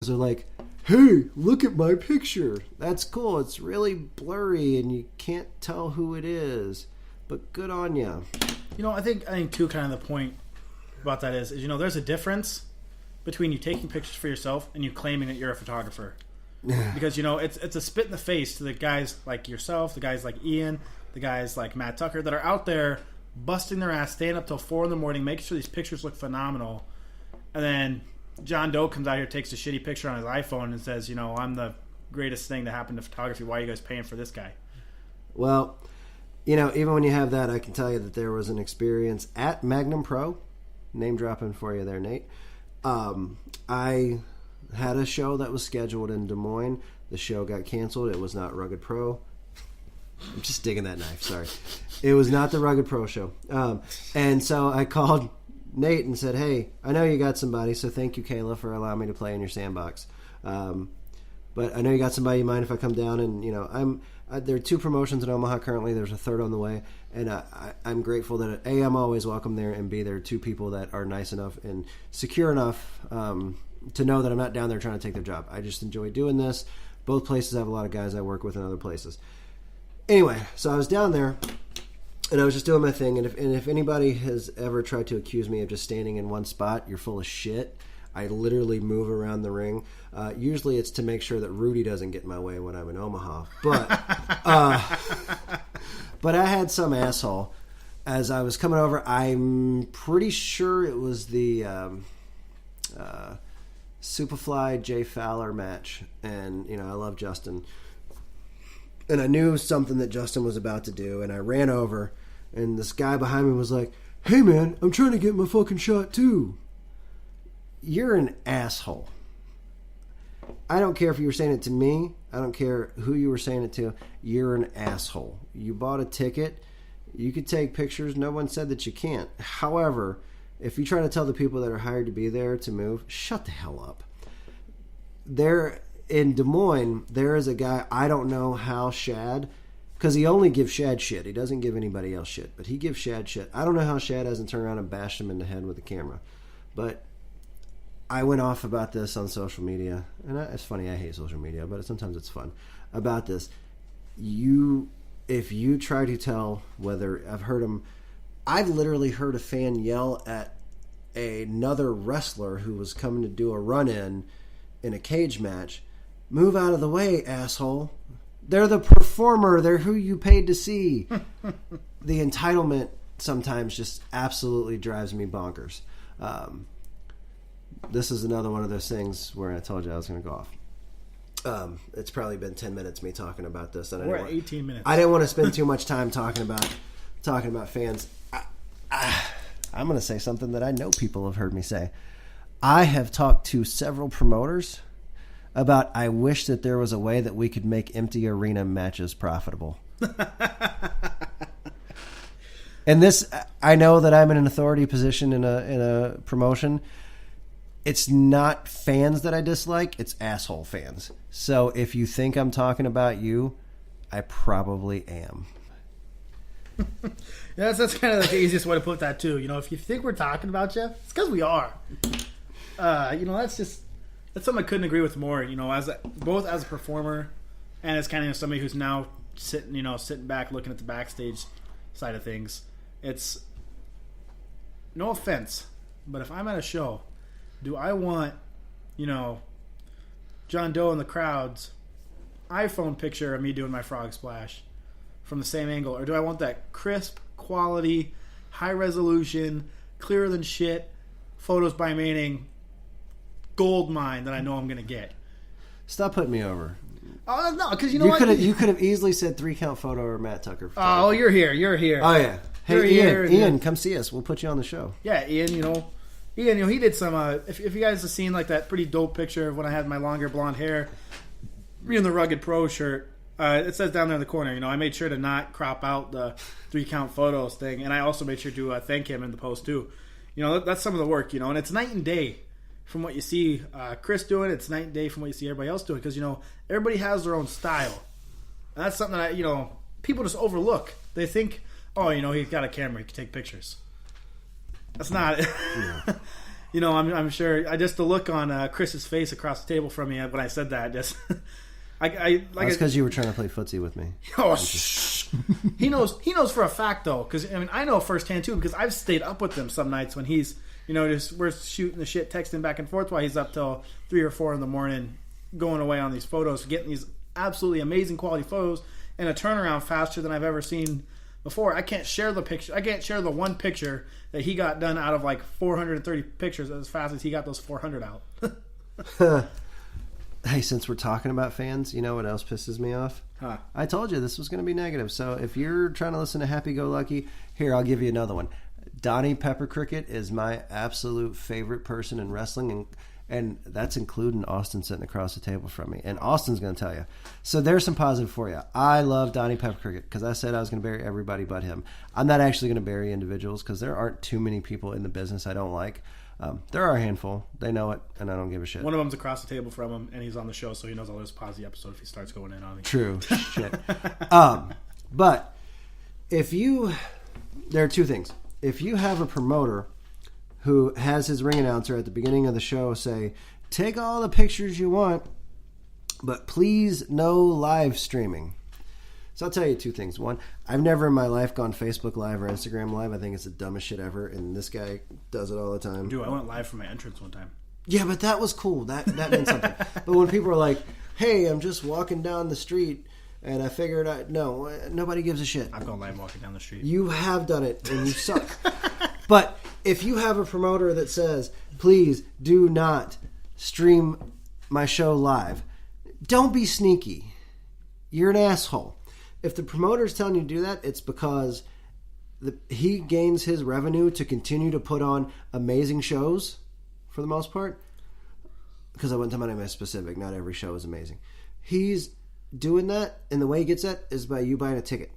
are like, hey, look at my picture. That's cool. It's really blurry and you can't tell who it is. But good on you. I think too, kind of the point about that is there's a difference between you taking pictures for yourself and you claiming that you're a photographer. Because, it's a spit in the face to the guys like yourself, the guys like Ian, the guys like Matt Tucker that are out there busting their ass, staying up till 4 a.m, making sure these pictures look phenomenal. And then John Doe comes out here, takes a shitty picture on his iPhone and says, I'm the greatest thing that happened to photography. Why are you guys paying for this guy? Well, even when you have that, I can tell you that there was an experience at Magnum Pro. Name dropping for you there, Nate. I had a show that was scheduled in Des Moines. The show got canceled. It was not Rugged Pro. I'm just digging that knife, sorry. It was not the Rugged Pro show. And so I called Nate and said, hey, I know you got somebody, so thank you, Kayla, for allowing me to play in your sandbox. But I know you got somebody. You mind if I come down? And, there are 2 promotions in Omaha currently. There's a 3rd on the way. And I'm grateful that, A, I'm always welcome there, and B, there are 2 people that are nice enough and secure enough to know that I'm not down there trying to take their job. I just enjoy doing this. Both places have a lot of guys I work with in other places. Anyway, so I was down there, and I was just doing my thing. And if anybody has ever tried to accuse me of just standing in one spot, you're full of shit. I literally move around the ring. Usually it's to make sure that Rudy doesn't get in my way when I'm in Omaha. But I had some asshole. As I was coming over, I'm pretty sure it was the Superfly Jay Fowler match. And, I love Justin. And I knew something that Justin was about to do, and I ran over, and this guy behind me was like, hey man, I'm trying to get my fucking shot too. You're an asshole. I don't care if you were saying it to me. I don't care who you were saying it to. You're an asshole. You bought a ticket. You could take pictures. No one said that you can't. However, if you try to tell the people that are hired to be there to move, shut the hell up. There in Des Moines, there is a guy, I don't know how Shad, because he only gives Shad shit. He doesn't give anybody else shit, but he gives Shad shit. I don't know how Shad hasn't turned around and bashed him in the head with a camera. But I went off about this on social media, and it's funny, I hate social media, but sometimes it's fun, about this. If you try to tell whether, I've literally heard a fan yell at another wrestler who was coming to do a run-in in a cage match, move out of the way, asshole. They're the performer. They're who you paid to see. The entitlement sometimes just absolutely drives me bonkers. This is another one of those things where I told you I was going to go off. It's probably been 10 minutes me talking about this. And we're at 18 minutes. I didn't want to spend too much time talking about fans. I'm going to say something that I know people have heard me say. I have talked to several promoters about I wish that there was a way that we could make empty arena matches profitable. And this, I know that I'm in an authority position in a promotion. It's not fans that I dislike, it's asshole fans. So if you think I'm talking about you, I probably am. Yeah, that's kind of like the easiest way to put that too. If you think we're talking about you, it's because we are. That's something I couldn't agree with more. Both as a performer and as kind of somebody who's now sitting back looking at the backstage side of things. It's no offense, but if I'm at a show, do I want, John Doe in the crowd's iPhone picture of me doing my frog splash from the same angle, or do I want that crisp, quality, high resolution, clearer than shit photos by Manning gold mine that I know I'm going to get? Stop putting me over. Oh no, because you could have easily said 3-count photo or Matt Tucker. Oh, you're here. Oh yeah. Hey, Ian, come see us. We'll put you on the show. Yeah, Ian. He did some. If you guys have seen like that pretty dope picture of when I had my longer blonde hair, in the Rugged Pro shirt. It says down there in the corner. I made sure to not crop out the 3-count photos thing, and I also made sure to thank him in the post too. That's some of the work. And it's night and day from what you see Chris doing. It's night and day from what you see everybody else doing, because everybody has their own style. And that's something that people just overlook. They think, oh, he's got a camera, he can take pictures. That's not it. Yeah. I'm sure. The look on Chris's face across the table from me when I said that, just That's because you were trying to play footsie with me. Oh, he knows for a fact though, because I know firsthand too, because I've stayed up with him some nights when he's we're shooting the shit, texting back and forth while he's up till 3 or 4 in the morning, going away on these photos, getting these absolutely amazing quality photos and a turnaround faster than I've ever seen before. I can't share the picture. I can't share the one picture that he got done out of like 430 pictures as fast as he got those 400 out. Hey, since we're talking about fans, you know what else pisses me off? Huh. I told you this was going to be negative. So if you're trying to listen to Happy Go Lucky, here, I'll give you another one. Donnie Pepper Cricket is my absolute favorite person in wrestling, and that's including Austin sitting across the table from me. And Austin's going to tell you. So there's some positive for you. I love Donnie Pepper Cricket because I said I was going to bury everybody but him. I'm not actually going to bury individuals because there aren't too many people in the business I don't like. There are a handful. They know it, and I don't give a shit. One of them's across the table from him, and he's on the show, so he knows I'll just pause the episode if he starts going in on me. True. Shit. But there are two things. If you have a promoter who has his ring announcer at the beginning of the show say, take all the pictures you want, but please no live streaming. So I'll tell you two things. One, I've never in my life gone Facebook Live or Instagram Live. I think it's the dumbest shit ever, and this guy does it all the time. Dude, I went live for my entrance one time. Yeah, but that was cool. That meant something. But when people are like, hey, I'm just walking down the street, and I figured out, no, nobody gives a shit. I've gone live walking down the street. You have done it, and you suck. But if you have a promoter that says, please do not stream my show live, don't be sneaky. You're an asshole. If the promoter's telling you to do that, it's because he gains his revenue to continue to put on amazing shows, for the most part. Because I went to my specific, not every show is amazing. He's doing that, and the way he gets that is by you buying a ticket.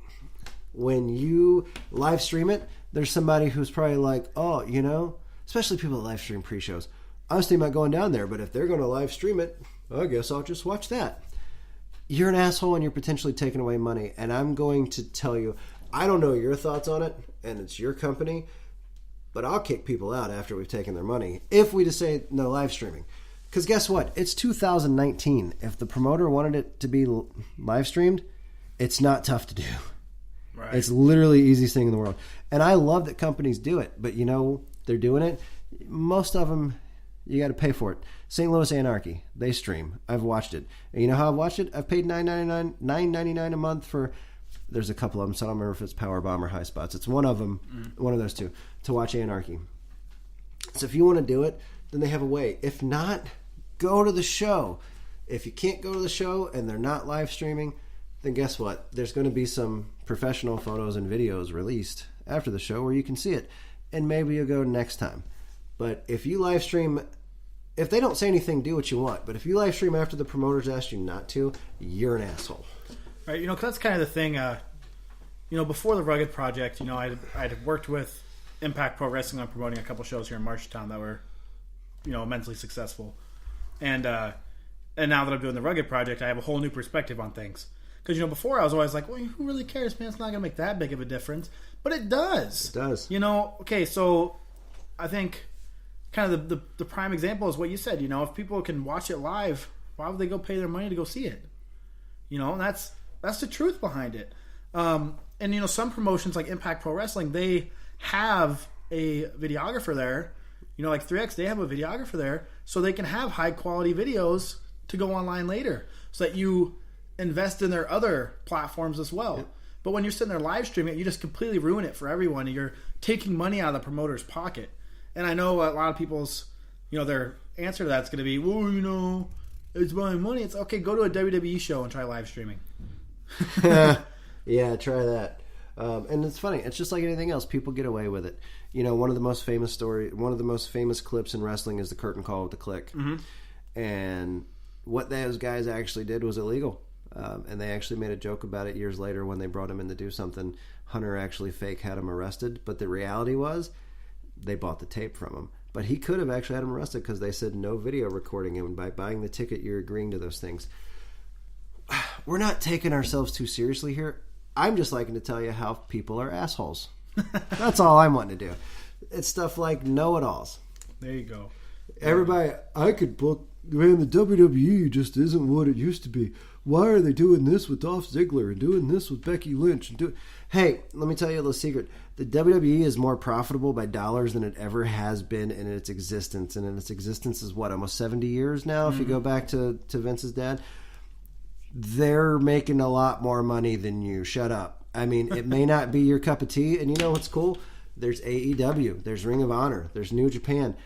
When you live stream it, there's somebody who's probably like, oh, especially people that live stream pre-shows. I was thinking about going down there, but if they're going to live stream it, I guess I'll just watch that. You're an asshole and you're potentially taking away money. And I'm going to tell you, I don't know your thoughts on it, and it's your company, but I'll kick people out after we've taken their money if we just say no live streaming. Because guess what? It's 2019. If the promoter wanted it to be live streamed, it's not tough to do. Right. It's literally the easiest thing in the world. And I love that companies do it, but they're doing it. Most of them, you got to pay for it. St. Louis Anarchy, they stream. I've watched it. And you know how I've watched it? I've paid $9.99 a month for. There's a couple of them, so I don't remember if it's Powerbomb or High Spots. It's one of them, one of those two, to watch Anarchy. So if you want to do it, then they have a way. If not, go to the show. If you can't go to the show and they're not live streaming, then guess what? There's going to be some professional photos and videos released after the show where you can see it. And maybe you'll go next time. But if you live stream, if they don't say anything, do what you want. But if you live stream after the promoters asked you not to, you're an asshole. Right, because that's kind of the thing. Before the Rugged Project, I'd worked with Impact Pro Wrestling on promoting a couple shows here in Marshalltown that were, immensely successful. And now that I'm doing the Rugged Project, I have a whole new perspective on things. Because, before I was always like, well, who really cares, man? It's not going to make that big of a difference. But it does. It does. Okay, so I think kind of the prime example is what you said. If people can watch it live, why would they go pay their money to go see it? And that's the truth behind it. And some promotions like Impact Pro Wrestling, they have a videographer there. Like 3X, they have a videographer there, so they can have high quality videos to go online later, so that you invest in their other platforms as well. Yep. But when you're sitting there live streaming it, you just completely ruin it for everyone. And you're taking money out of the promoter's pocket. And I know a lot of people's, their answer to that's going to be, well, it's my money. It's okay. Go to a WWE show and try live streaming. Yeah, try that. And it's funny. It's just like anything else. People get away with it. One of the most famous clips in wrestling is the curtain call with the Click. Mm-hmm. And what those guys actually did was illegal. And they actually made a joke about it years later when they brought him in to do something. Hunter actually fake had him arrested. But the reality was they bought the tape from him. But he could have actually had him arrested because they said no video recording him. And by buying the ticket, you're agreeing to those things. We're not taking ourselves too seriously here. I'm just liking to tell you how people are assholes. That's all I'm wanting to do. It's stuff like know-it-alls. There you go. Everybody, I could book. Man, the WWE just isn't what it used to be. Why are they doing this with Dolph Ziggler and doing this with Becky Lynch? Hey, let me tell you a little secret. The WWE is more profitable by dollars than it ever has been in its existence. And in its existence is what, almost 70 years now, if you go back to Vince's dad? They're making a lot more money than you. Shut up. I mean, it may not be your cup of tea. And you know what's cool? There's AEW. There's Ring of Honor. There's New Japan.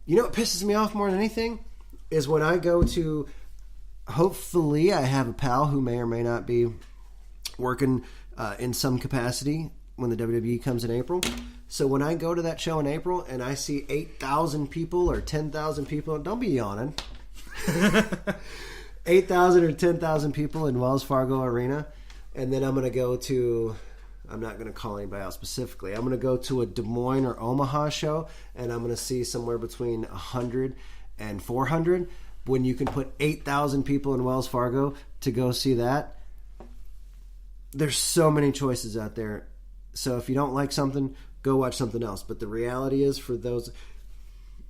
You know what pisses me off more than anything? Is when I go to... Hopefully, I have a pal who may or may not be working in some capacity when the WWE comes in April. So when I go to that show in April and I see 8,000 people or 10,000 people, don't be yawning. 8,000 or 10,000 people in Wells Fargo Arena, and then I'm going to go to... I'm not going to call anybody out specifically. I'm going to go to a Des Moines or Omaha show, and I'm going to see somewhere between 100 and 400. When you can put 8,000 people in Wells Fargo to go see that, there's so many choices out there. So if you don't like something, go watch something else. But the reality is, for those...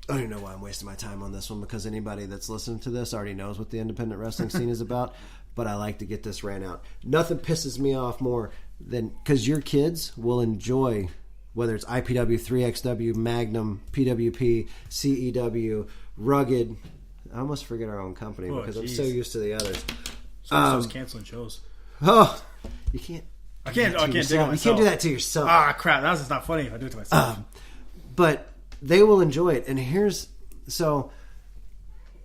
I don't even know why I'm wasting my time on this one, because anybody that's listening to this already knows what the independent wrestling scene is about. But I like to get this rant out. Nothing pisses me off more than... Because your kids will enjoy, whether it's IPW, 3XW, Magnum, PWP, CEW, Rugged... I almost forget our own company because I'm so used to the others. So canceling shows. Oh, you can't. I can't dig on myself. You can't do that to yourself. Ah, crap. That's just not funny if I do it to myself. But they will enjoy it. And so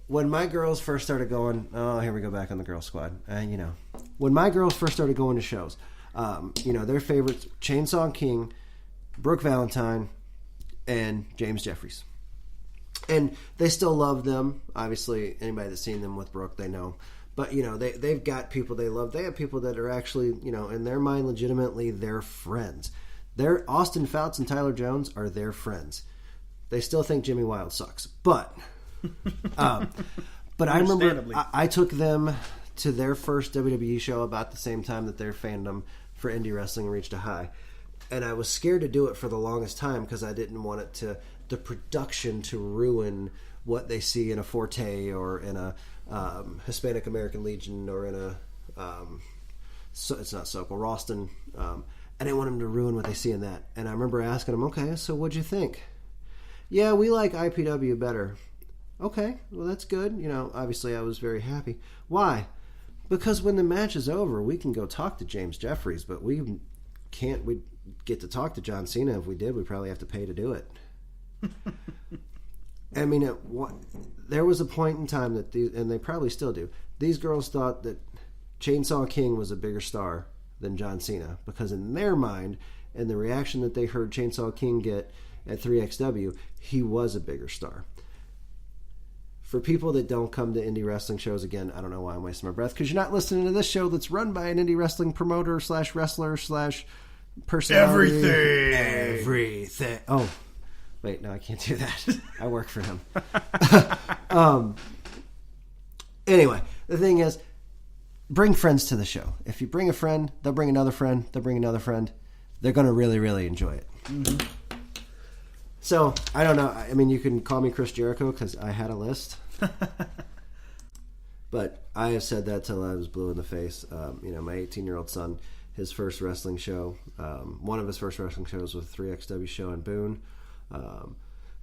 when my girls first started going, here we go back on the girl squad. When my girls first started going to shows, their favorites, Chainsaw King, Brooke Valentine, and James Jeffries. And they still love them. Obviously, anybody that's seen them with Brooke, they know. But, they've got people they love. They have people that are actually, in their mind, legitimately their friends. Austin Fouts and Tyler Jones are their friends. They still think Jimmy Wild sucks. But I remember I took them to their first WWE show about the same time that their fandom for indie wrestling reached a high. And I was scared to do it for the longest time because I didn't want it the production to ruin what they see in a Forte or in a Hispanic American Legion or in a it's not Sokol, Ralston. I didn't want them to ruin what they see in that. And I remember asking them, okay, so what'd you think? Yeah, we like IPW better. Okay, well that's good. Obviously I was very happy. Why? Because when the match is over, we can go talk to James Jeffries, but we can't. We get to talk to John Cena. If we did, we'd probably have to pay to do it. I mean, there was a point in time that and they probably still do, these girls thought that Chainsaw King was a bigger star than John Cena, because in their mind, and the reaction that they heard Chainsaw King get at 3XW, he was a bigger star. For people that don't come to indie wrestling shows, again, I don't know why I'm wasting my breath, because you're not listening to this show that's run by an indie wrestling promoter / wrestler / personality. Everything. Oh, wait, no, I can't do that. I work for him. Anyway, the thing is, bring friends to the show. If you bring a friend, they'll bring another friend, they'll bring another friend. They're going to really, really enjoy it. Mm-hmm. So, I don't know. I mean, you can call me Chris Jericho because I had a list. But I have said that till I was blue in the face. My 18-year-old son, his first wrestling show, one of his first wrestling shows was a 3XW show in Boone,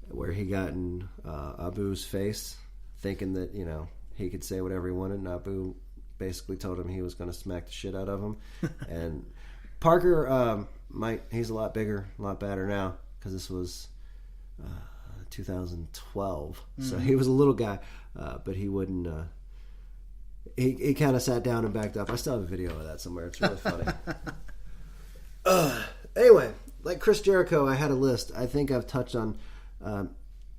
where he got in Abu's face, thinking that, he could say whatever he wanted, and Abu basically told him he was going to smack the shit out of him. And Parker, he's a lot bigger, a lot badder now, because this was 2012. Mm-hmm. So he was a little guy, but he wouldn't... He kind of sat down and backed up. I still have a video of that somewhere. It's really funny. Anyway, like Chris Jericho, I had a list. I think I've touched on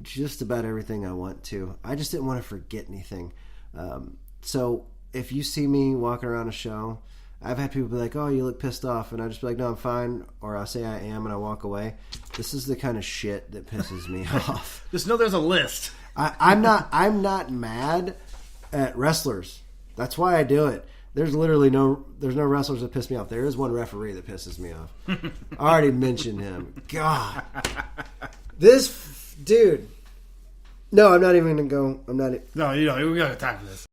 just about everything I want to. I just didn't want to forget anything. So if you see me walking around a show, I've had people be like, oh, you look pissed off. And I just be like, no, I'm fine. Or I'll say I am and I walk away. This is the kind of shit that pisses me off. Just know there's a list. I'm not mad at wrestlers. That's why I do it. There's literally no wrestlers that piss me off. There is one referee that pisses me off. I already mentioned him. God. This Dude. No, I'm not even going to go. I'm not. No, you know, we got time for this.